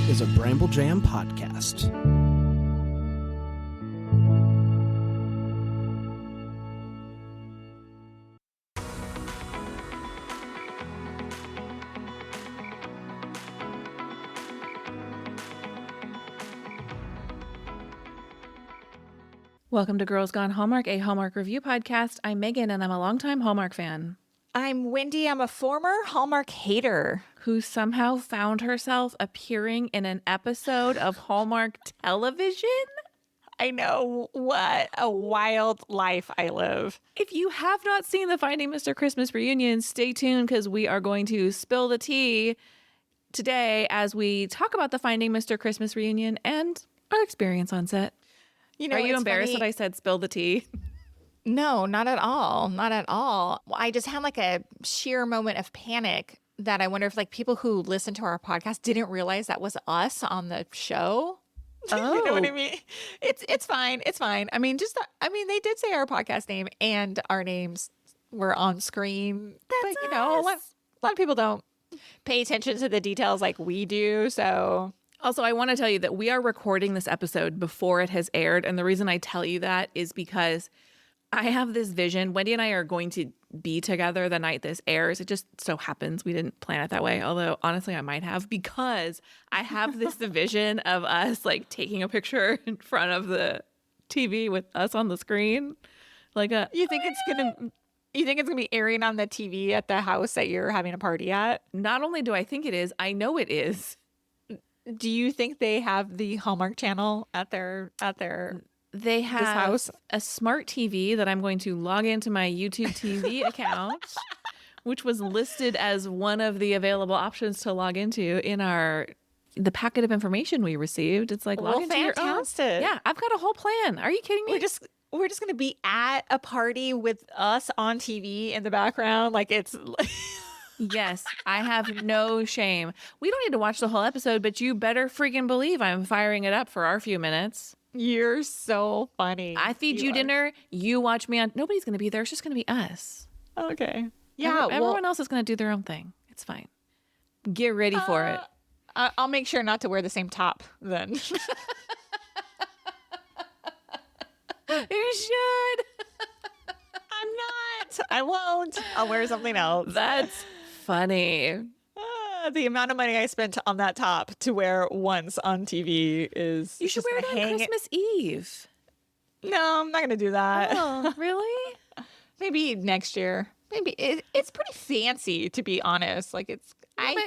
is a Bramble Jam podcast. Welcome to Girls Gone Hallmark, a Hallmark review podcast. I'm Megan, and I'm a longtime Hallmark fan. I'm Wendy. I'm a former Hallmark hater. Who somehow found herself appearing in an episode of Hallmark television? I know. What a wild life I live. If you have not seen the Finding Mr. Christmas reunion, stay tuned because we are going to spill the tea today as we talk about the Finding Mr. Christmas reunion and our experience on set. You know, are you embarrassed funny. that I said spill the tea? No, not at all. Not at all. I just had like a sheer moment of panic that I wonder if like people who listen to our podcast didn't realize that was us on the show. Oh. You know what I mean? It's fine. It's fine. I mean, they did say our podcast name and our names were on screen. That's but, you know, a lot of people don't pay attention to the details like we do. So... Also, I want to tell you that we are recording this episode before it has aired. And the reason I tell you that is because I have this vision. Wendy and I are going to be together the night this airs. It just so happens we didn't plan it that way. Although, honestly, I might have, because I have this vision of us like taking a picture in front of the TV with us on the screen. Like you think it's gonna be airing on the TV at the house that you're having a party at? Not only do I think it is, I know it is. Do you think they have the Hallmark channel at their They have house? A smart TV that I'm going to log into my YouTube TV account, which was listed as one of the available options to log into in the packet of information we received. It's like, log into your own. Fantastic. Yeah, I've got a whole plan. Are you kidding me? We're just gonna be at a party with us on TV in the background, like it's. Yes, I have no shame. We don't need to watch the whole episode, but you better freaking believe I'm firing it up for our few minutes. You're so funny. I feed you dinner. You watch me on. Nobody's going to be there. It's just going to be us. Okay. Yeah. Everyone else is going to do their own thing. It's fine. Get ready for it. I'll make sure not to wear the same top then. You should. I'm not. I won't. I'll wear something else. That's funny. The amount of money I spent on that top to wear once on TV is... You should wear it on Christmas Eve. No, I'm not going to do that. Oh, really? Maybe next year. Maybe. It's pretty fancy, to be honest. Like it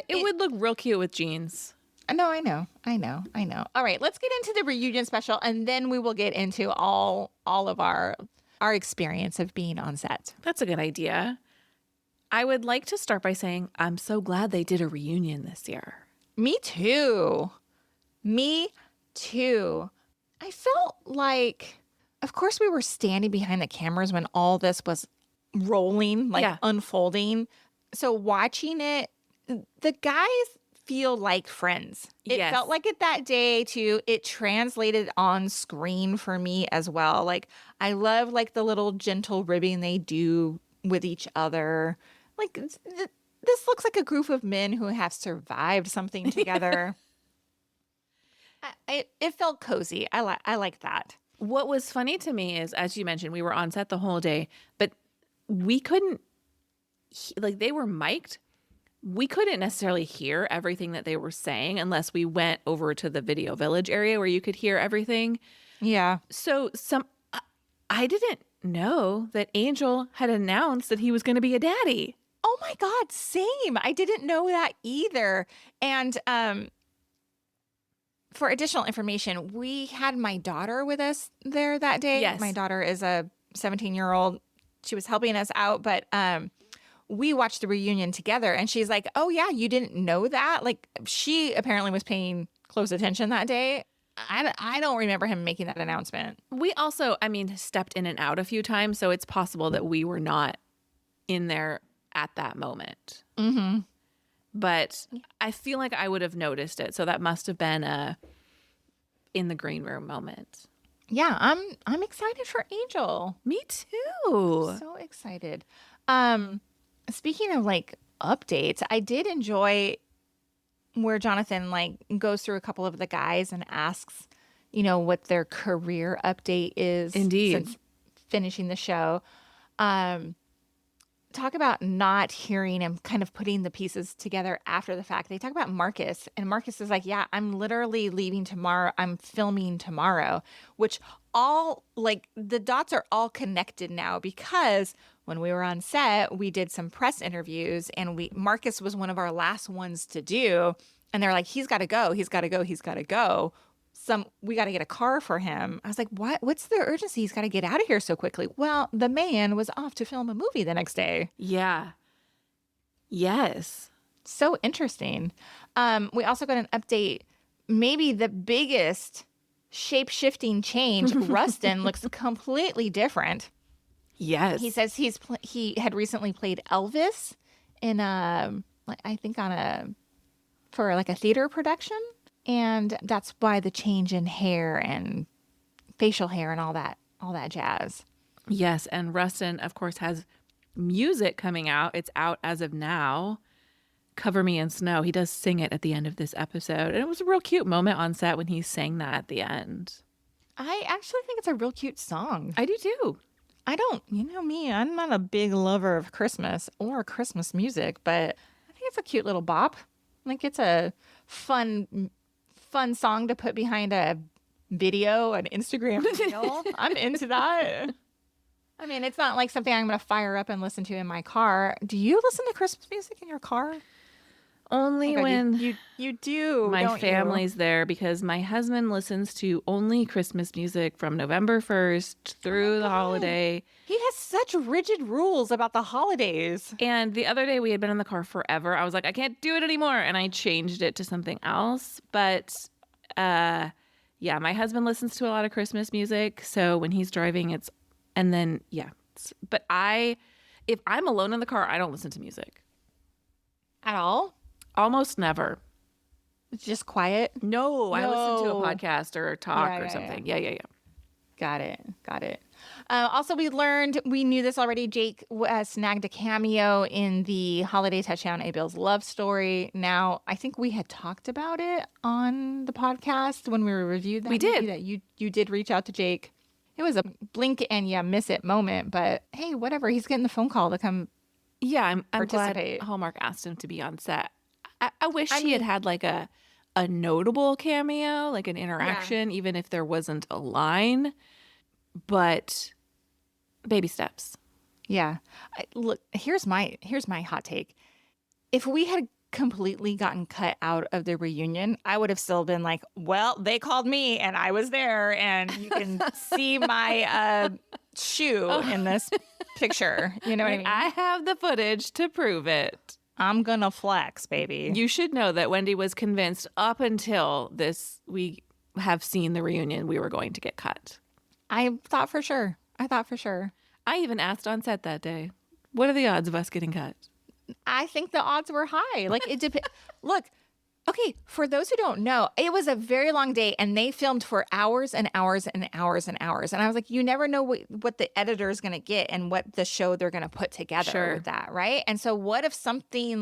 would look real cute with jeans. No, I know. All right, let's get into the reunion special, and then we will get into all of our experience of being on set. That's a good idea. I would like to start by saying I'm so glad they did a reunion this year. Me too. I felt like, of course, we were standing behind the cameras when all this was rolling, unfolding. So watching it, the guys feel like friends. It felt like it that day too. It translated on screen for me as well. Like I love like the little gentle ribbing they do with each other. Like this looks like a group of men who have survived something together. It felt cozy. I like that. What was funny to me is, as you mentioned, we were on set the whole day, but we couldn't, like they were mic'd. We couldn't necessarily hear everything that they were saying unless we went over to the Video Village area where you could hear everything. Yeah. So I didn't know that Angel had announced that he was going to be a daddy. Oh my God, same. I didn't know that either. And for additional information, we had my daughter with us there that day. Yes. My daughter is a 17-year-old. She was helping us out, but we watched the reunion together and she's like, oh yeah, you didn't know that? Like she apparently was paying close attention that day. I don't remember him making that announcement. We also, stepped in and out a few times, so it's possible that we were not in there at that moment. Mm-hmm. But I feel like I would have noticed it, so that must have been a in the green room moment. Yeah, I'm excited for Angel. Me too. So excited. Speaking of like updates, I did enjoy where Jonathan like goes through a couple of the guys and asks, what their career update is. Indeed. Since finishing the show. Talk about not hearing and kind of putting the pieces together after the fact. They talk about Marcus, and Marcus is like, yeah, I'm literally leaving tomorrow. I'm filming tomorrow, which all like the dots are all connected now because when we were on set, we did some press interviews and Marcus was one of our last ones to do. And they're like, he's got to go. He's got to go. He's got to go. We got to get a car for him. I was like, what? What's the urgency? He's got to get out of here so quickly. Well, the man was off to film a movie the next day. Yeah. Yes. So interesting. We also got an update. Maybe the biggest shape-shifting change. Rustin looks completely different. Yes. He says he had recently played Elvis in for like a theater production. And that's why the change in hair and facial hair and all that jazz. Yes. And Rustin, of course, has music coming out. It's out as of now. Cover Me in Snow. He does sing it at the end of this episode. And it was a real cute moment on set when he sang that at the end. I actually think it's a real cute song. I do too. I don't, me, I'm not a big lover of Christmas or Christmas music, but I think it's a cute little bop. Like it's a fun song to put behind a video, an Instagram reel. I'm into that. I mean, it's not like something I'm going to fire up and listen to in my car. Do you listen to Christmas music in your car? Only when you do. My family's there because my husband listens to only Christmas music from November 1st through the holiday. He has such rigid rules about the holidays. And the other day we had been in the car forever. I was like, I can't do it anymore. And I changed it to something else. But my husband listens to a lot of Christmas music. So when he's driving, but if I'm alone in the car, I don't listen to music. At all? Almost never. It's just quiet? No, I listen to a podcast or talk or something. Yeah. Got it. Also, we knew this already. Jake snagged a cameo in the Holiday Touchdown A Bill's Love Story. Now, I think we had talked about it on the podcast when we reviewed that. We did. That you did reach out to Jake. It was a blink and you miss it moment, but hey, whatever. He's getting the phone call to come. Yeah, I'm participate. glad Hallmark asked him to be on set. I wish he had like a notable cameo, like an interaction, even if there wasn't a line. But baby steps. Yeah. Look, here's my hot take. If we had completely gotten cut out of the reunion, I would have still been like, well, they called me and I was there and you can see my shoe in this picture. You know what I mean? I have the footage to prove it. I'm gonna flex, baby. You should know that Wendy was convinced up until we have seen the reunion we were going to get cut. I thought for sure. I even asked on set that day, what are the odds of us getting cut? I think the odds were high. Like it depends. Look, okay, for those who don't know, it was a very long day and they filmed for hours and hours and hours and hours. And I was like, you never know what the editor is going to get and what the show they're going to put together with that, right? And so what if something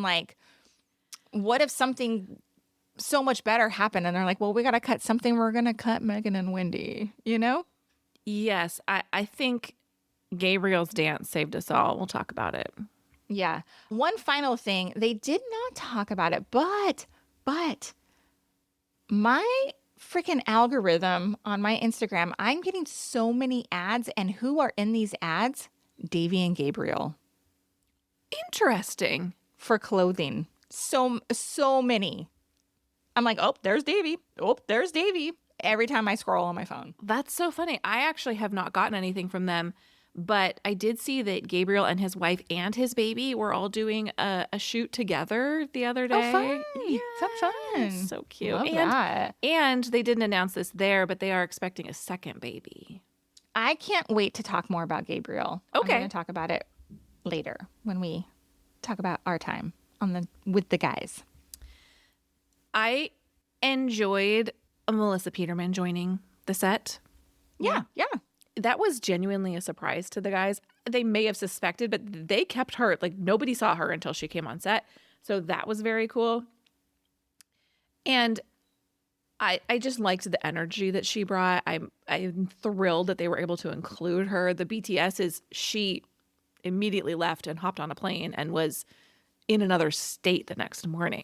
so much better happened and they're like, well, we got to cut something. We're going to cut Megan and Wendy, you know? Yes, I think Gabriel's dance saved us all. We'll talk about it. Yeah. One final thing. They did not talk about it, but my freaking algorithm on my Instagram, I'm getting so many ads, and who are in these ads? Davy and Gabriel. Interesting. For clothing. So many. I'm like, oh, there's Davy. Oh, there's Davy. Every time I scroll on my phone. That's so funny. I actually have not gotten anything from them, but I did see that Gabriel and his wife and his baby were all doing a shoot together the other day. Oh, fun. Yeah. Fun. So cute. Love that. And they didn't announce this there, but they are expecting a second baby. I can't wait to talk more about Gabriel. Okay. I'm going to talk about it later when we talk about our time with the guys. I enjoyed Melissa Peterman joining the set. Yeah. That was genuinely a surprise to the guys. They may have suspected, but they kept her. Like, nobody saw her until she came on set. So that was very cool. And I just liked the energy that she brought. I'm thrilled that they were able to include her. The BTS is she immediately left and hopped on a plane and was in another state the next morning.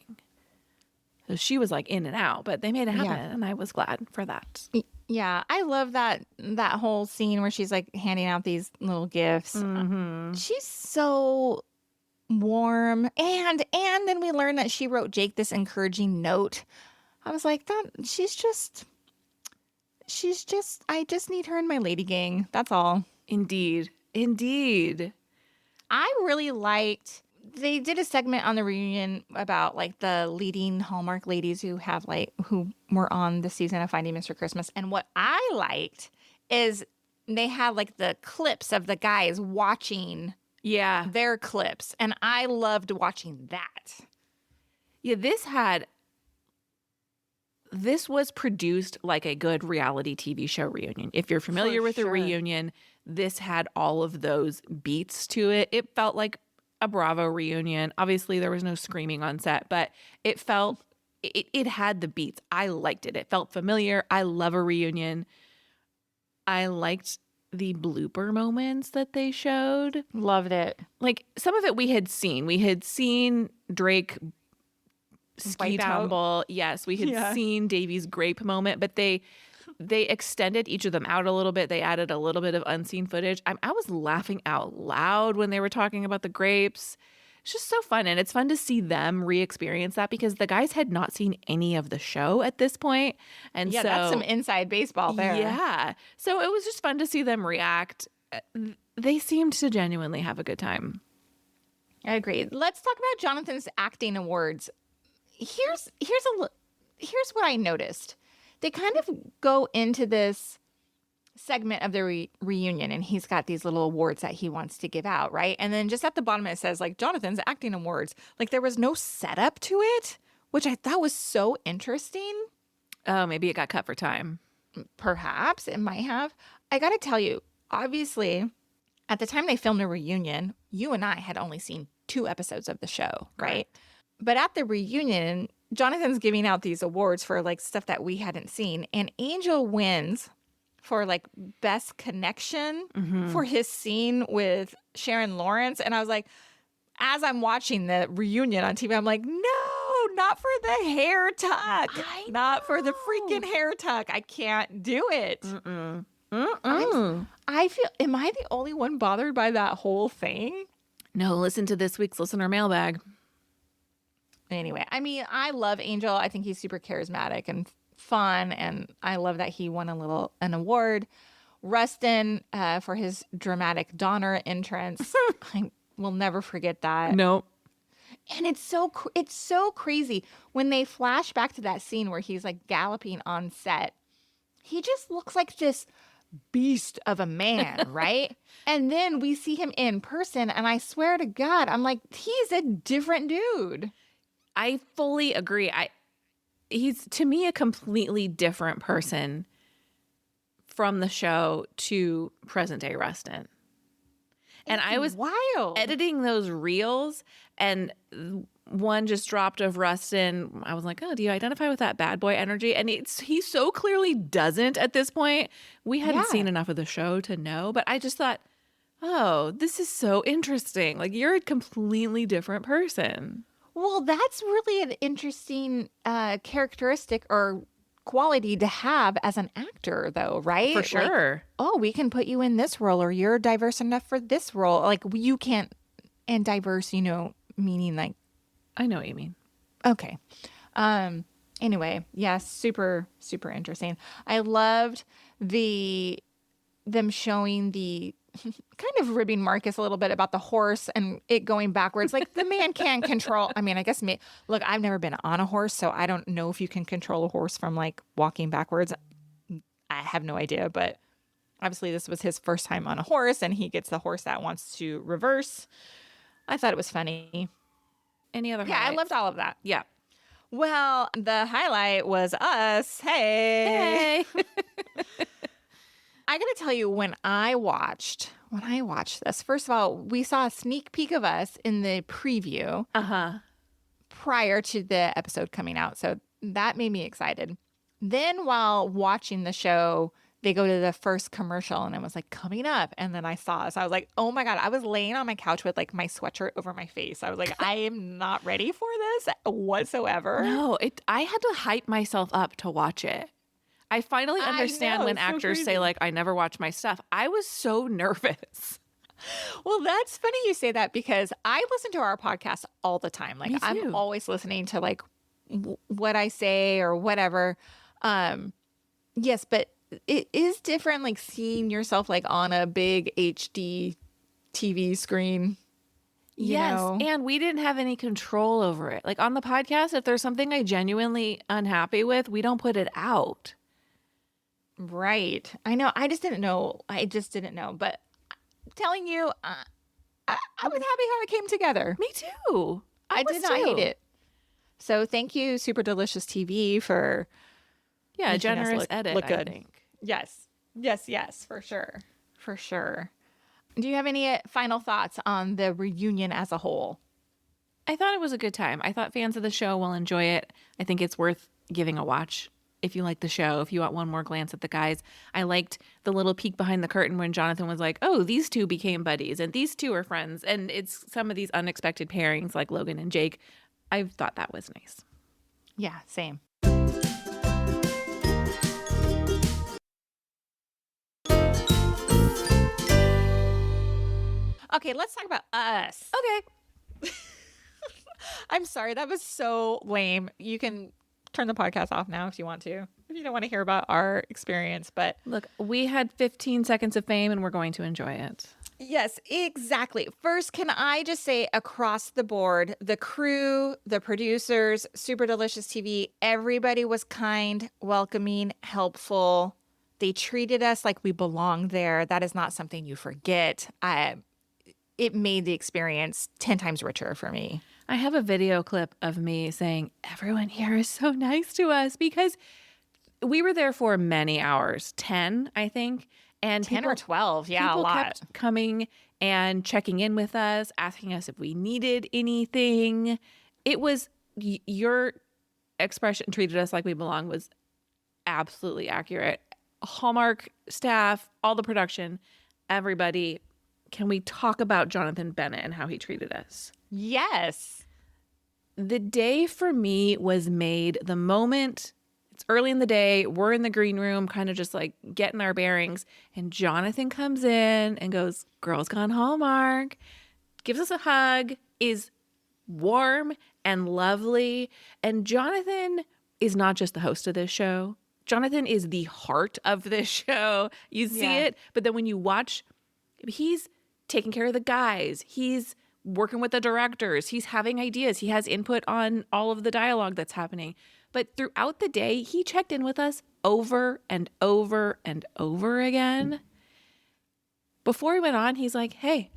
So she was like in and out, but they made it happen, and I was glad for that. Yeah, I love that whole scene where she's like handing out these little gifts. She's so warm, and then we learned that she wrote Jake this encouraging note. I was like, she's just. I just need her in my lady gang. That's all. Indeed. I really liked. They did a segment on the reunion about like the leading Hallmark ladies who were on the season of Finding Mr. Christmas. And what I liked is they had like the clips of the guys watching their clips. And I loved watching that. Yeah, this was produced like a good reality TV show reunion. If you're familiar with a reunion, this had all of those beats to it. It felt like a Bravo reunion. Obviously, there was no screaming on set, but it felt, it had the beats. I liked it. It felt familiar. I love a reunion. I liked the blooper moments that they showed. Loved it. Like some of it we had seen. We had seen Drake ski tumble. Yes, we had seen Davy's grape moment, but they extended each of them out a little bit. They added a little bit of unseen footage. I was laughing out loud when they were talking about the grapes. It's just so fun, and it's fun to see them re-experience that because the guys had not seen any of the show at this point. And so that's some inside baseball there. Yeah. So it was just fun to see them react. They seemed to genuinely have a good time. I agree. Let's talk about Jonathan's acting awards. Here's what I noticed. They kind of go into this segment of the reunion, and he's got these little awards that he wants to give out, right? And then just at the bottom it says like Jonathan's acting awards. Like there was no setup to it, which I thought was so interesting. Oh, maybe it got cut for time. Perhaps it might have. I got to tell you, obviously, at the time they filmed a reunion, you and I had only seen 2 episodes of the show, right? But at the reunion, Jonathan's giving out these awards for like stuff that we hadn't seen. And Angel wins for like best connection for his scene with Sharon Lawrence. And I was like, as I'm watching the reunion on TV, I'm like, no, not for the hair tuck. Not for the freaking hair tuck. I can't do it. I feel, am I the only one bothered by that whole thing? No, listen to this week's listener mailbag. Anyway, I mean, I love Angel. I think he's super charismatic and fun, and I love that he won an award. Rustin for his dramatic Donner entrance. I will never forget that. Nope. And it's so crazy when they flash back to that scene where he's like galloping on set. He just looks like this beast of a man, right? And then we see him in person, and I swear to God, I'm like, he's a different dude. I fully agree. He's, to me, a completely different person from the show to present day Rustin. And I was editing those reels, and one just dropped of Rustin. I was like, oh, do you identify with that bad boy energy? And he so clearly doesn't at this point. We hadn't seen enough of the show to know, but I just thought, oh, this is so interesting. Like, you're a completely different person. Well, that's really an interesting characteristic or quality to have as an actor, though, right? For sure. Like, oh, we can put you in this role, or you're diverse enough for this role. Like, you can't, and diverse, meaning like. I know what you mean. Okay. Anyway, yeah, super, super interesting. I loved them showing the kind of ribbing Marcus a little bit about the horse and it going backwards. Like, the man can't control. I mean, I guess look, I've never been on a horse, so I don't know if you can control a horse from like walking backwards. I have no idea, but obviously this was his first time on a horse, and he gets the horse that wants to reverse. I thought it was funny. Any other highlights? Yeah, I loved all of that. Yeah. Well, the highlight was us. Hey. I got to tell you, when I watched this, first of all, we saw a sneak peek of us in the preview prior to the episode coming out. So that made me excited. Then while watching the show, they go to the first commercial and it was like coming up. And then I saw this. I was like, oh my God. I was laying on my couch with like my sweatshirt over my face. I was like, I am not ready for this whatsoever. No, I had to hype myself up to watch it. I finally understand when actors say like, I never watch my stuff. I was so nervous. Well, that's funny you say that because I listen to our podcast all the time. Like I'm always listening to like what I say or whatever. Yes, but it is different like seeing yourself like on a big HD TV screen. Yes, and we didn't have any control over it. Like on the podcast, if there's something I genuinely unhappy with, we don't put it out. Right. I know. I just didn't know. But I'm telling you, I was happy how it came together. Me too. I did not hate it. So thank you, Super Delicious TV, for a generous edit, look good. I think. Yes, for sure. Do you have any final thoughts on the reunion as a whole? I thought it was a good time. I thought fans of the show will enjoy it. I think it's worth giving a watch if you like the show, if you want one more glance at the guys. I liked the little peek behind the curtain when Jonathan was like, oh, these two became buddies and these two are friends. And it's some of these unexpected pairings like Logan and Jake. I thought that was nice. Yeah, same. Okay, let's talk about us. Okay. I'm sorry, that was so lame. You can turn the podcast off now if you want to, if you don't want to hear about our experience. But look, we had 15 seconds of fame and we're going to enjoy it. Yes, exactly. First, can I just say across the board, the crew, the producers, Super Delicious TV, everybody was kind, welcoming, helpful. They treated us like we belonged there. That is not something you forget. It made the experience 10 times richer for me. I have a video clip of me saying, everyone here is so nice to us, because we were there for many hours, 10, I think. And 10 or 12, yeah, a lot. People kept coming and checking in with us, asking us if we needed anything. It was, your expression, treated us like we belong, was absolutely accurate. Hallmark staff, all the production, everybody. Can we talk about Jonathan Bennett and how he treated us? Yes. The day for me was made the moment. It's early in the day. We're in the green room, kind of just like getting our bearings. And Jonathan comes in and goes, Girls Gone Hallmark, gives us a hug, is warm and lovely. And Jonathan is not just the host of this show. Jonathan is the heart of this show. You see it. But then when you watch, he's taking care of the guys. He's working with the directors. He's having ideas. He has input on all of the dialogue that's happening. But throughout the day, he checked in with us over and over and over again. Before he went on, he's like, hey,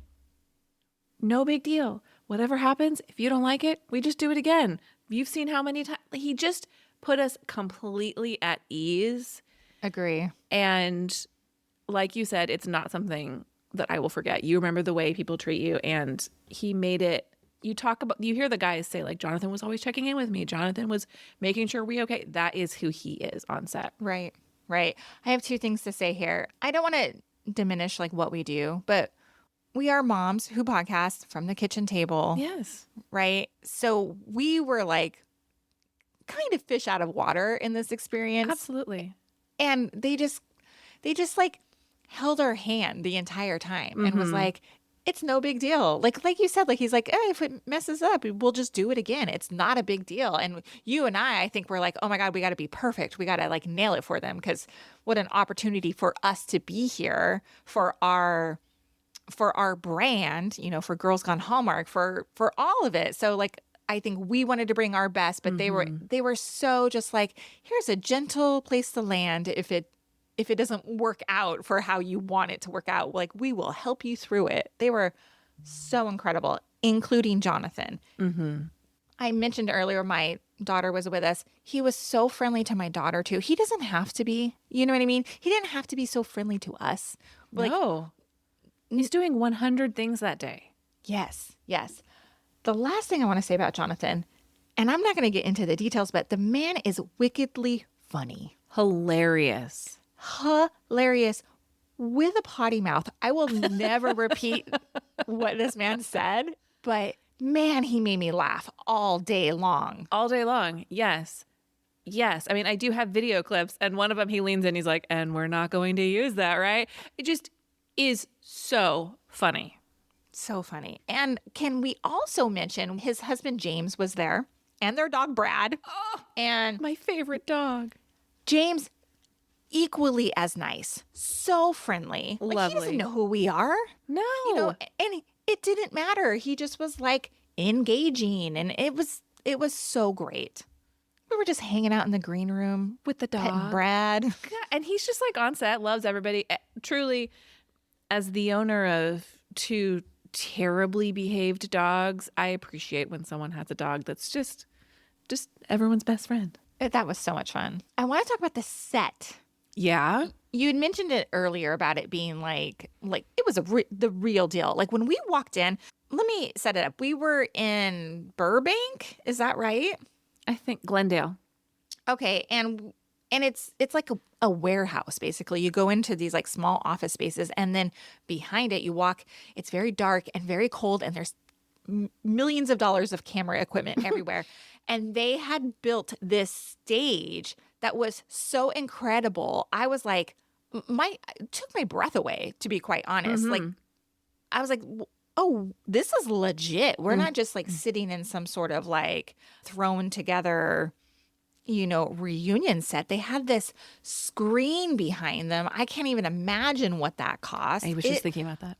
no big deal. Whatever happens, if you don't like it, we just do it again. You've seen how many times. He just put us completely at ease. Agree. And like you said, it's not something that I will forget. You remember the way people treat you, and he made it. You hear the guys say like, Jonathan was always checking in with me. Jonathan was making sure we okay. That is who he is on set. Right. I have two things to say here. I don't want to diminish like what we do, but we are moms who podcast from the kitchen table. Yes. Right. So we were like kind of fish out of water in this experience. Absolutely. And they just like held our hand the entire time and was like, it's no big deal. Like you said, like he's like, if it messes up, we'll just do it again. It's not a big deal. And you and I think we're like, oh my God, we got to be perfect. We got to like nail it for them, because what an opportunity for us to be here for our brand, for Girls Gone Hallmark, for all of it. So like, I think we wanted to bring our best, but they were so just like, here's a gentle place to land if it doesn't work out for how you want it to work out. Like, we will help you through it. They were so incredible, including Jonathan. Mm-hmm. I mentioned earlier my daughter was with us. He was so friendly to my daughter too. He doesn't have to be, you know what I mean? He didn't have to be so friendly to us. Like, no. He's doing 100 things that day. Yes. The last thing I want to say about Jonathan, And I'm not going to get into the details, but the man is wickedly funny. Hilarious. Hilarious with a potty mouth. I will never repeat what this man said, but man, he made me laugh all day long. All day long. Yes. Yes. I mean, I do have video clips, and one of them he leans in, he's like, and we're not going to use that, right? It just is so funny. So funny. And can we also mention his husband James was there and their dog Brad. Oh, and my favorite dog. James, equally as nice, so friendly. Like, Lovely. he doesn't know who we are. No. You know, and it didn't matter. He just was like engaging, and it was so great. We were just hanging out in the green room with the dog. Petting Brad. Yeah, and he's just like on set, loves everybody. Truly, as the owner of 2 terribly behaved dogs, I appreciate when someone has a dog that's just everyone's best friend. That was so much fun. I want to talk about the set. Yeah. You had mentioned it earlier about it being like it was the real deal. Like when we walked in, let me set it up. We were in Burbank. Is that right? I think Glendale. Okay. And it's like a warehouse, basically. You go into these like small office spaces, and then behind it you walk. It's very dark and very cold, and there's millions of dollars of camera equipment everywhere. And they had built this stage that was so incredible. I was like, it took my breath away, to be quite honest. Mm-hmm. Like, I was like, oh, this is legit. We're not just like sitting in some sort of like thrown together, reunion set. They had this screen behind them. I can't even imagine what that cost. I was just thinking about that.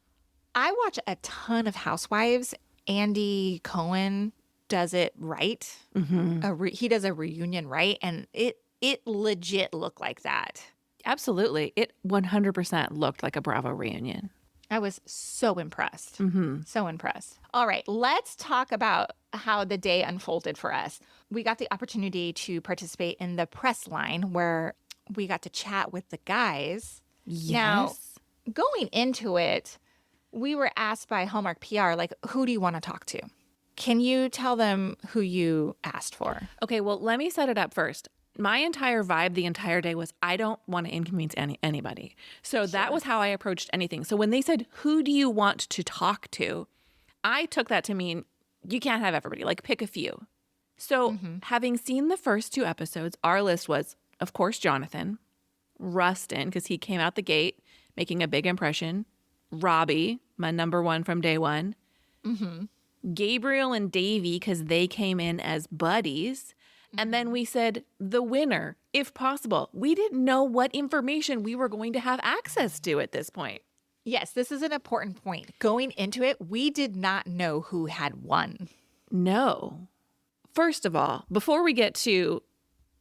I watch a ton of Housewives. Andy Cohen does it right. Mm-hmm. He does a reunion right, and it legit looked like that. Absolutely. It 100% looked like a Bravo reunion. I was so impressed. Mm-hmm. So impressed. All right, let's talk about how the day unfolded for us. We got the opportunity to participate in the press line where we got to chat with the guys. Yes. Now, going into it, we were asked by Hallmark PR, like, who do you want to talk to? Can you tell them who you asked for? Okay, well, let me set it up first. My entire vibe the entire day was I don't want to inconvenience anybody. So that was how I approached anything. So when they said, who do you want to talk to? I took that to mean you can't have everybody, like pick a few. So having seen the first 2 episodes, our list was, of course, Jonathan, Rustin, because he came out the gate making a big impression, Robbie, my number 1 from day 1, Gabriel and Davy, because they came in as buddies. And then we said the winner, if possible. We didn't know what information we were going to have access to at this point. Yes, this is an important point. Going into it, we did not know who had won. No. First of all, before we get to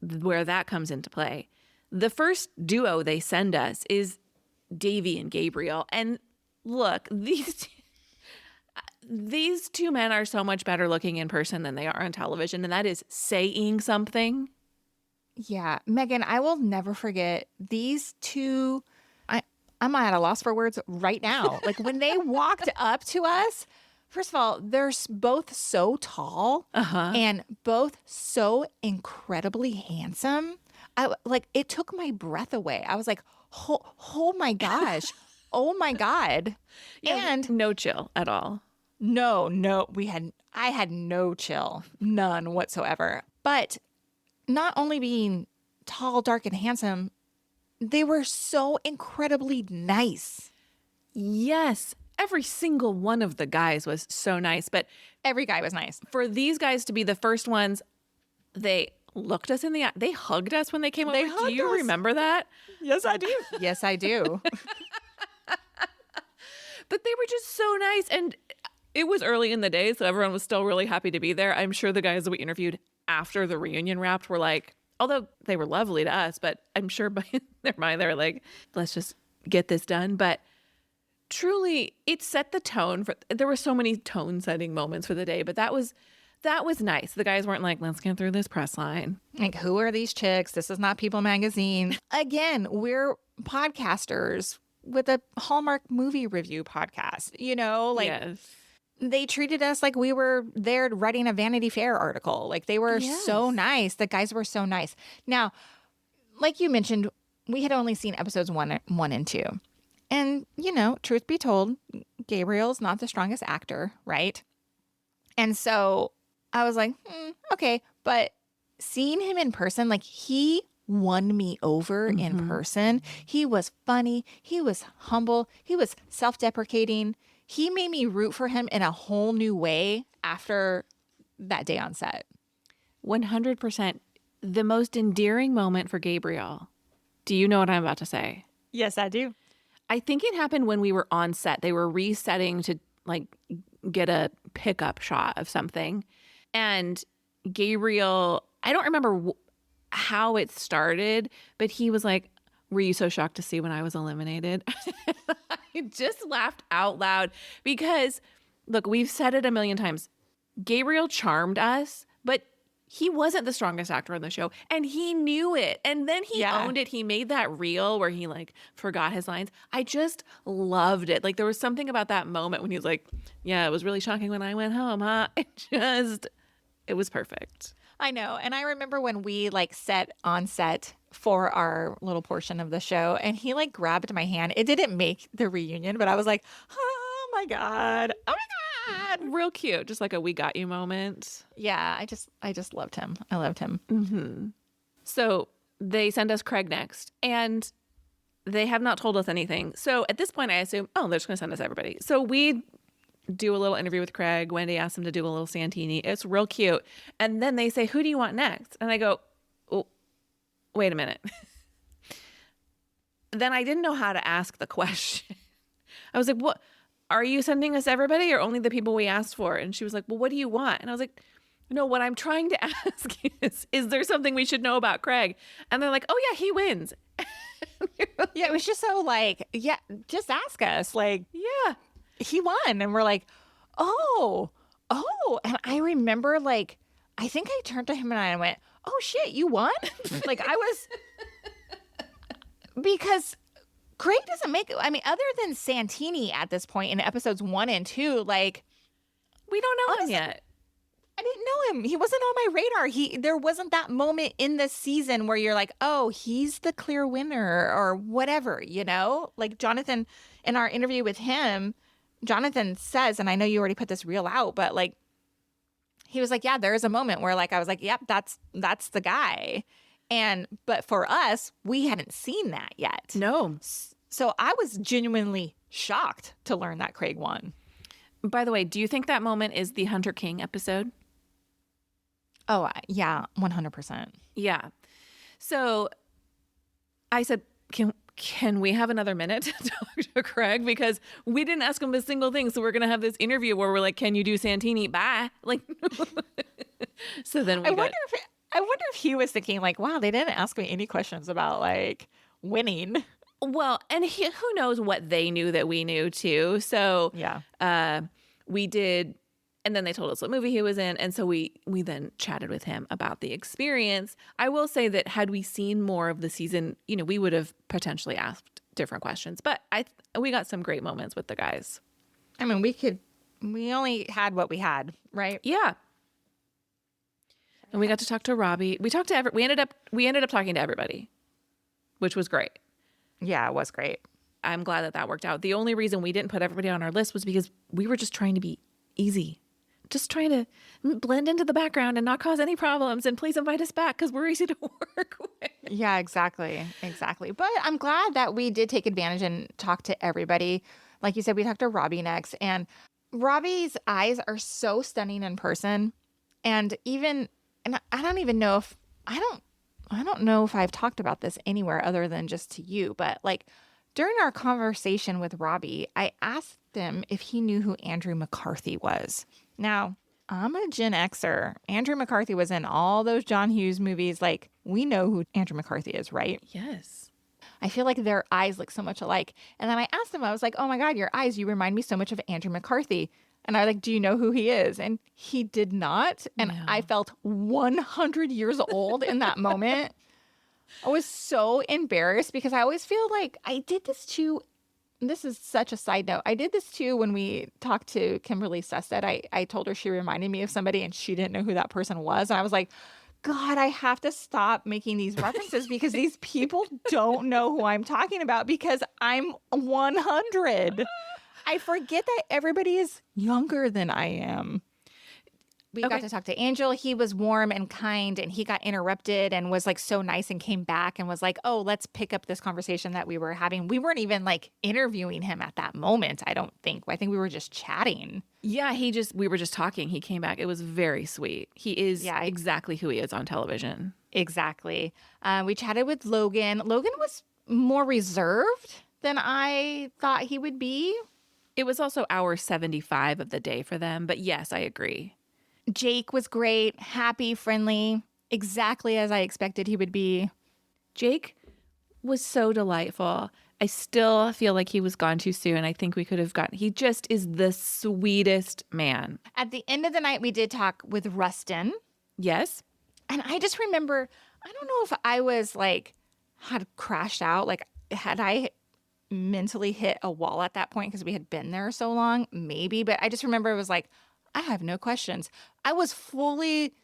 where that comes into play, the first duo they send us is Davy and Gabriel. And look, these 2 men are so much better looking in person than they are on television, and that is saying something. Yeah, Megan, I will never forget these 2. I'm at a loss for words right now. Like when they walked up to us, first of all, they're both so tall and both so incredibly handsome. It took my breath away. I was like, oh my gosh, oh my God. Yeah, and no chill at all. No, I had no chill, none whatsoever. But not only being tall, dark, and handsome, they were so incredibly nice. Yes, every single one of the guys was so nice, but every guy was nice. For these guys to be the first ones, they looked us in the eye. They hugged us when they came over. Do you remember that? Yes, I do. Yes, I do. But they were just so nice, and it was early in the day, so everyone was still really happy to be there. I'm sure the guys that we interviewed after the reunion wrapped were like, although they were lovely to us, but I'm sure by their mind they were like, let's just get this done. But truly, it set the tone there were so many tone-setting moments for the day, but that was nice. The guys weren't like, let's get through this press line. Like, who are these chicks? This is not People Magazine. Again, we're podcasters with a Hallmark movie review podcast, Yes. they treated us like we were there writing a Vanity Fair article. Like they were so nice. The guys were so nice. Now, like you mentioned, we had only seen episodes one and two. And, you know, truth be told, Gabriel's not the strongest actor, right? And so I was like, okay. But seeing him in person, like he won me over in person. He was funny. He was humble. He was self-deprecating. He made me root for him in a whole new way after that day on set. 100%. The most endearing moment for Gabriel. Do you know what I'm about to say? Yes, I do. I think it happened when we were on set. They were resetting to like get a pickup shot of something. And Gabriel, I don't remember how it started, but he was like, were you so shocked to see when I was eliminated? I just laughed out loud because, look, we've said it a million times. Gabriel charmed us, but he wasn't the strongest actor on the show, and he knew it. And then he owned it. He made that reel where he like forgot his lines. I just loved it. Like there was something about that moment when he was like, yeah, it was really shocking when I went home, huh? It was perfect. I know. And I remember when we like set on set for our little portion of the show and he like grabbed my hand. It didn't make the reunion, but I was like, oh my God. Oh my God. Real cute. Just like a we got you moment. Yeah. I just loved him. I loved him. Mm-hmm. So they send us Craig next and they have not told us anything. So at this point I assume, oh, they're just going to send us everybody. So we do a little interview with Craig. Wendy asked him to do a little Santini. It's real cute. And then they say, who do you want next? And I go, oh, wait a minute. Then I didn't know how to ask the question. I was like, what? Are you sending us everybody or only the people we asked for? And she was like, well, what do you want? And I was like, no, what I'm trying to ask is there something we should know about Craig? And they're like, oh yeah, he wins. Yeah, it was just so like, yeah, just ask us. Like, yeah. He won. And we're like, oh. And I remember like, I think I turned to him and I went, oh shit, you won? Like I was, because Craig doesn't make, I mean, other than Santini at this point in episodes 1 and 2, like. We don't know him yet. I didn't know him. He wasn't on my radar. There wasn't that moment in this season where you're like, oh, he's the clear winner or whatever, you know? Like Jonathan, in our interview with him, Jonathan says, and I know you already put this reel out, but like, he was like, yeah, there is a moment where like, I was like, yep, that's the guy. But for us, we hadn't seen that yet. No. So I was genuinely shocked to learn that Craig won. By the way, do you think that moment is the Hunter King episode? Oh, yeah, 100%. Yeah. So I said, can we have another minute to talk to Craig? Because we didn't ask him a single thing. So we're going to have this interview where we're like, can you do Santini? Bye. Like, so then I wonder if he was thinking like, wow, they didn't ask me any questions about like winning. Well, and who knows what they knew that we knew too. So yeah, we did. And then they told us what movie he was in. And so we then chatted with him about the experience. I will say that had we seen more of the season, you know, we would have potentially asked different questions. But we got some great moments with the guys. I mean, we only had what we had, right? Yeah. And we got to talk to Robbie. We ended up talking to everybody, which was great. Yeah, it was great. I'm glad that worked out. The only reason we didn't put everybody on our list was because we were just trying to be easy. Just trying to blend into the background and not cause any problems. And please invite us back because we're easy to work with. Yeah, exactly. But I'm glad that we did take advantage and talk to everybody. Like you said, we talked to Robbie next. And Robbie's eyes are so stunning in person. And I don't even know if, I don't know if I've talked about this anywhere other than just to you. But like during our conversation with Robbie, I asked him if he knew who Andrew McCarthy was. Now, I'm a Gen Xer. Andrew McCarthy was in all those John Hughes movies. Like, we know who Andrew McCarthy is, right? Yes. I feel like their eyes look so much alike. And then I asked him, I was like, oh my God, your eyes, you remind me so much of Andrew McCarthy. And I was like, do you know who he is? And he did not. And No. I felt 100 years old in that moment. I was so embarrassed because I always feel like I did this to this is such a side note. I did this too when we talked to Kimberly Sested. I told her she reminded me of somebody and she didn't know who that person was. And I was like, God, I have to stop making these references because these people don't know who I'm talking about because I'm 100. I forget that everybody is younger than I am. We got to talk to Angel. He was warm and kind, and he got interrupted and was like so nice and came back and was like, oh, let's pick up this conversation that we were having. We weren't even like interviewing him at that moment, I don't think. I think we were just chatting. Yeah, we were just talking. He came back. It was very sweet. He is exactly who he is on television. Exactly. We chatted with Logan. Logan was more reserved than I thought he would be. It was also hour 75 of the day for them. But yes, I agree. Jake was great, happy, friendly, exactly as I expected he would be. Jake was so delightful. I still feel like he was gone too soon. I think we could have he just is the sweetest man. At the end of the night, we did talk with Rustin. Yes. And I just remember, I don't know if I was like, had crashed out. Like, had I mentally hit a wall at that point because we had been there so long? Maybe. But I just remember it was like, I have no questions. I was fully...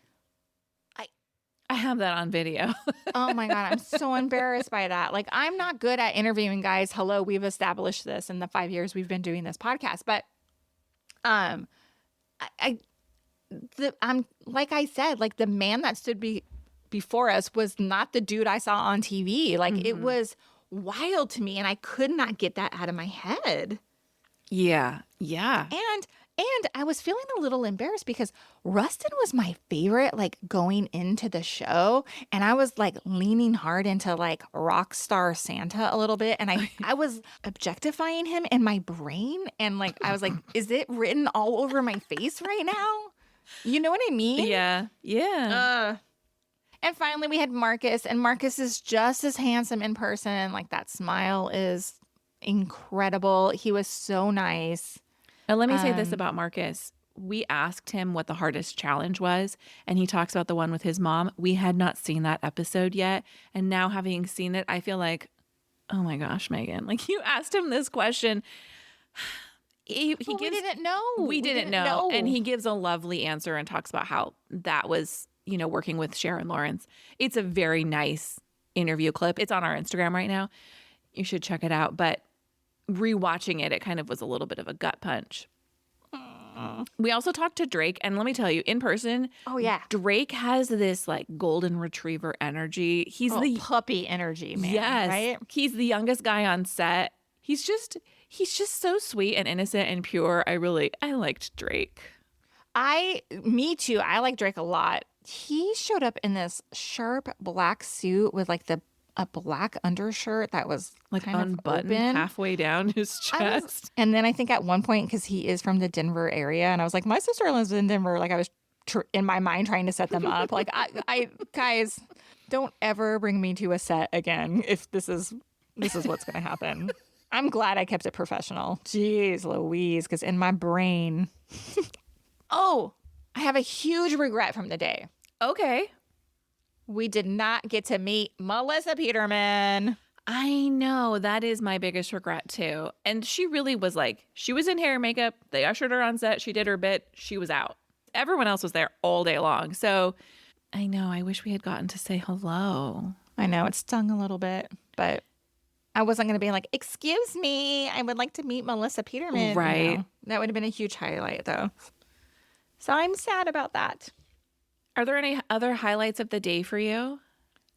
I have that on video. Oh my God, I'm so embarrassed by that. Like, I'm not good at interviewing guys. Hello, we've established this in the 5 years we've been doing this podcast. But I'm like I said, like the man that stood before us was not the dude I saw on TV. Like it was wild to me, and I could not get that out of my head. Yeah, yeah. And I was feeling a little embarrassed because Rustin was my favorite, like going into the show. And I was like leaning hard into like rock star Santa a little bit. And I was objectifying him in my brain. And like, I was like, is it written all over my face right now? You know what I mean? Yeah. Yeah. And finally we had Marcus, and Marcus is just as handsome in person. Like that smile is incredible. He was so nice. Now, let me say this about Marcus. We asked him what the hardest challenge was, and he talks about the one with his mom. We had not seen that episode yet, and now having seen it, I feel like, oh my gosh, Megan, like you asked him this question. We didn't know. We didn't know. And he gives a lovely answer and talks about how that was, you know, working with Sharon Lawrence. It's a very nice interview clip. It's on our Instagram right now. You should check it out. But rewatching it kind of was a little bit of a gut punch. We also talked to Drake, and let me tell you, in person, oh yeah, Drake has this like golden retriever energy. He's the puppy energy, man. Yes, right? He's the youngest guy on set. He's just so sweet and innocent and pure. I liked Drake. Me too. I like Drake a lot. He showed up in this sharp black suit with like a black undershirt that was like kind unbuttoned of open. Halfway down his chest. And then I think at one point, because he is from the Denver area, and I was like, my sister lives in Denver. Like I was in my mind trying to set them up. Like I guys, don't ever bring me to a set again if this is what's going to happen. I'm glad I kept it professional. Jeez Louise, because in my brain. Oh, I have a huge regret from the day. Okay. We did not get to meet Melissa Peterman. I know. That is my biggest regret, too. And she really was like, she was in hair and makeup. They ushered her on set. She did her bit. She was out. Everyone else was there all day long. So I know. I wish we had gotten to say hello. I know. It stung a little bit, but I wasn't going to be like, excuse me, I would like to meet Melissa Peterman. Right. No, that would have been a huge highlight, though. So I'm sad about that. Are there any other highlights of the day for you?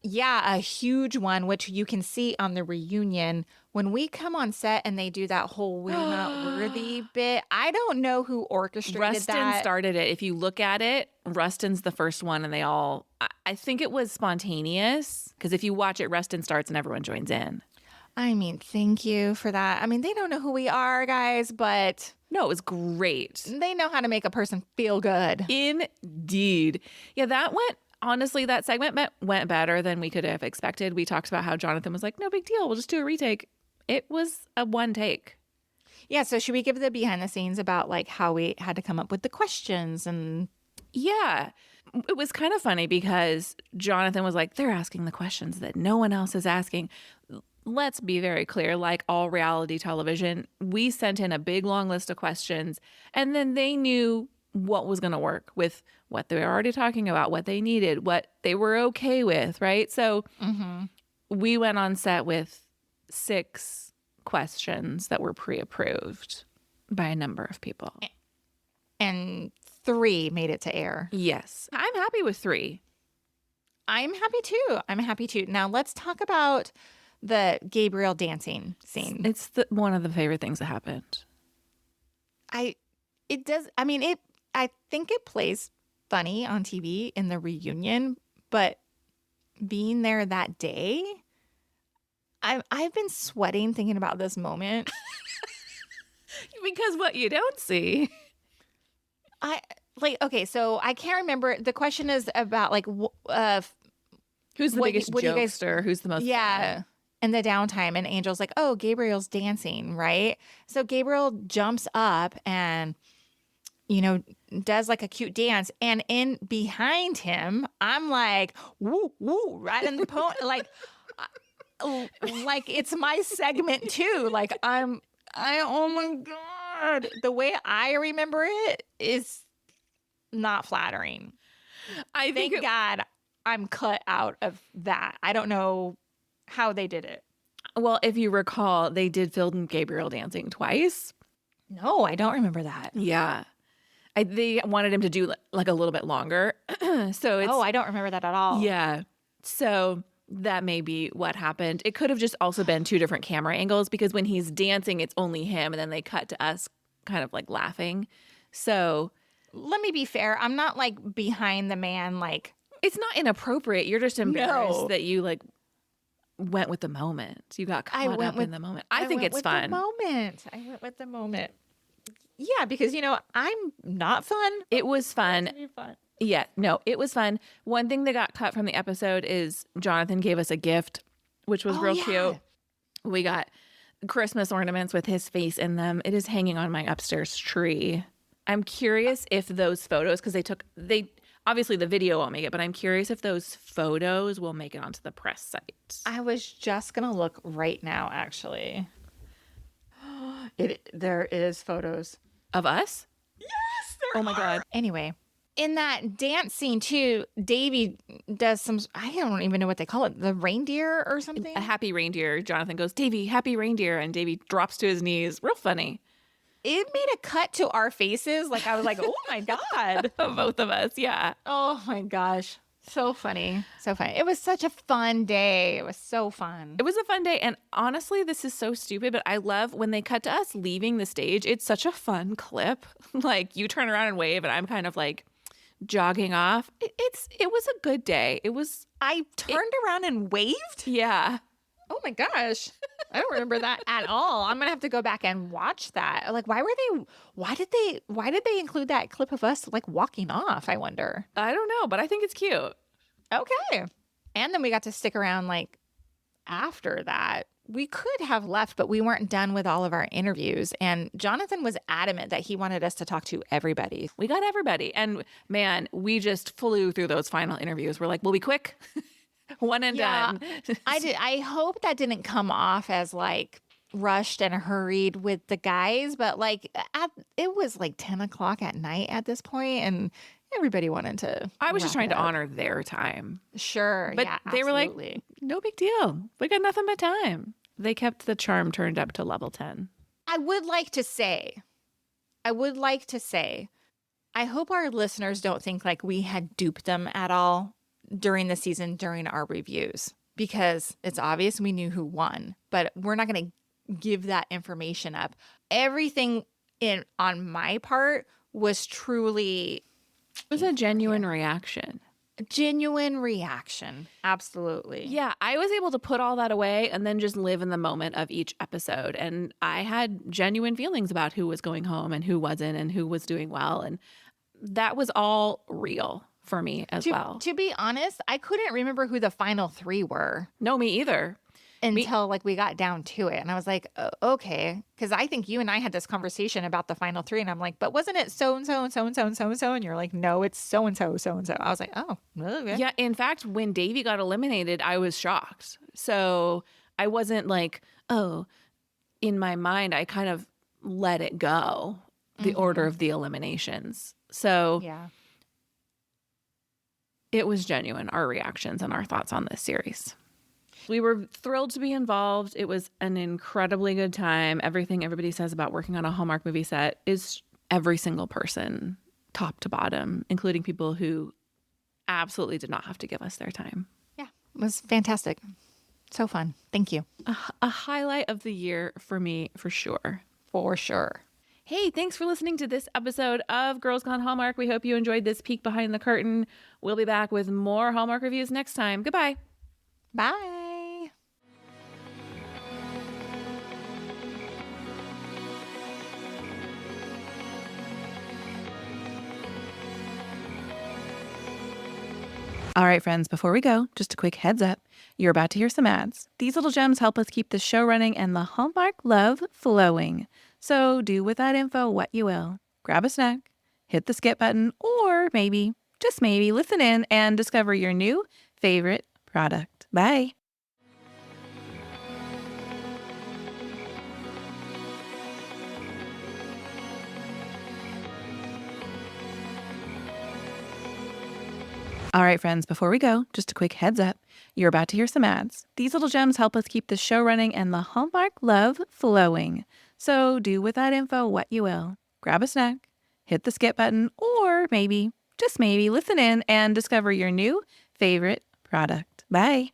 Yeah, a huge one, which you can see on the reunion. When we come on set and they do that whole We're Not Worthy bit, I don't know who orchestrated Rustin that. started it. If you look at it, Rustin's the first one, and I think it was spontaneous, because if you watch it, Rustin starts and everyone joins in. I mean, thank you for that. I mean, they don't know who we are, guys, but... No, it was great. They know how to make a person feel good. Indeed. Yeah, that segment went better than we could have expected. We talked about how Jonathan was like, no big deal, we'll just do a retake. It was a one take. Yeah, so should we give the behind the scenes about like how we had to come up with the questions? And yeah, it was kind of funny because Jonathan was like, they're asking the questions that no one else is asking. let's be very clear, like all reality television, we sent in a big long list of questions and then they knew what was going to work with what they were already talking about, what they needed, what they were okay with, right? So we went on set with 6 questions that were pre-approved by a number of people. And 3 made it to air. Yes. I'm happy with 3. I'm happy too. Now let's talk about the Gabriel dancing scene. It's one of the favorite things that happened. I think it plays funny on TV in the reunion, but being there that day, I've been sweating thinking about this moment. Because what you don't see. So I can't remember. The question is about who's the biggest jokester? Who's the most fun? And the downtime, and Angel's like, oh, Gabriel's dancing, right? So Gabriel jumps up and, does like a cute dance. And in behind him, I'm like, woo, woo, right in the like it's my segment too. Like oh my God. The way I remember it is not flattering. Thank God I'm cut out of that. I don't know how they did it. Well, if you recall, they did film Gabriel dancing twice. No, I don't remember that. Yeah. They wanted him to do like a little bit longer. So it's, I don't remember that at all. Yeah. So that may be what happened. It could have just also been 2 different camera angles because when he's dancing, it's only him. And then they cut to us kind of like laughing. So let me be fair. I'm not like behind the man. Like, it's not inappropriate. You're just embarrassed that you like went with the moment. You got caught up in the moment. I think it's fun. I went with the moment. Yeah, because I'm not fun. It was fun. Fun. Yeah, no, it was fun. One thing that got cut from the episode is Jonathan gave us a gift, which was real cute. We got Christmas ornaments with his face in them. It is hanging on my upstairs tree. I'm curious if those photos, because they obviously the video won't make it, but I'm curious if those photos will make it onto the press site. I was just gonna look right now, actually. There is photos of us. Yes, oh my God. Anyway, in that dance scene too, Davy does some, I don't even know what they call it, the reindeer or something. A happy reindeer. Jonathan goes, Davy, happy reindeer, and Davy drops to his knees. Real funny. It made a cut to our faces. Like I was like, oh my God. Both of us, yeah. Oh my gosh. So funny. So funny. It was such a fun day. It was so fun. It was a fun day. And honestly, this is so stupid, but I love when they cut to us leaving the stage. It's such a fun clip. Like you turn around and wave and I'm kind of like jogging off. It was a good day. I turned around and waved? Yeah. Oh my gosh. I don't remember that at all. I'm going to have to go back and watch that. Like, why did they include that clip of us like walking off? I wonder. I don't know, but I think it's cute. Okay. And then we got to stick around like after that. We could have left, but we weren't done with all of our interviews. And Jonathan was adamant that he wanted us to talk to everybody. We got everybody. And man, we just flew through those final interviews. We're like, we'll be quick. One and done. I hope that didn't come off as like rushed and hurried with the guys, but like it was like 10 o'clock at night at this point, and everybody wanted to. I was just trying to honor their time. Sure. But yeah, they were like, absolutely. no big deal. We got nothing but time. They kept the charm turned up to level 10. I would like to say, I hope our listeners don't think like we had duped them at all during the season, during our reviews, because it's obvious we knew who won, but we're not going to give that information up. Everything on my part was truly... It was a genuine reaction. Genuine reaction. Absolutely. Yeah, I was able to put all that away and then just live in the moment of each episode. And I had genuine feelings about who was going home and who wasn't and who was doing well. And that was all real for me as well. To be honest, I couldn't remember who the final 3 were. No, me either. Until like we got down to it. And I was like, okay. Because I think you and I had this conversation about the final 3. And I'm like, but wasn't it so-and-so and so-and-so and so-and-so? And you're like, no, it's so-and-so, so-and-so. I was like, oh, okay. Yeah, in fact, when Davey got eliminated, I was shocked. So I wasn't like, oh, in my mind, I kind of let it go, the order of the eliminations. So Yeah. it was genuine, our reactions and our thoughts on this series. We were thrilled to be involved. It was an incredibly good time. Everything everybody says about working on a Hallmark movie set is every single person, top to bottom, including people who absolutely did not have to give us their time. Yeah. It was fantastic. So fun. Thank you. A highlight of the year for me, for sure. For sure. Hey, thanks for listening to this episode of Girls Gone Hallmark. We hope you enjoyed this peek behind the curtain. We'll be back with more Hallmark reviews next time. Goodbye. Bye. All right, friends, before we go, just a quick heads up. You're about to hear some ads. These little gems help us keep the show running and the Hallmark love flowing. So do with that info what you will. Grab a snack, hit the skip button, or maybe, just maybe, listen in and discover your new favorite product. Bye. All right, friends, before we go, just a quick heads up. You're about to hear some ads. These little gems help us keep the show running and the Hallmark love flowing. So do with that info what you will. Grab a snack, hit the skip button, or maybe, just maybe, listen in and discover your new favorite product. Bye.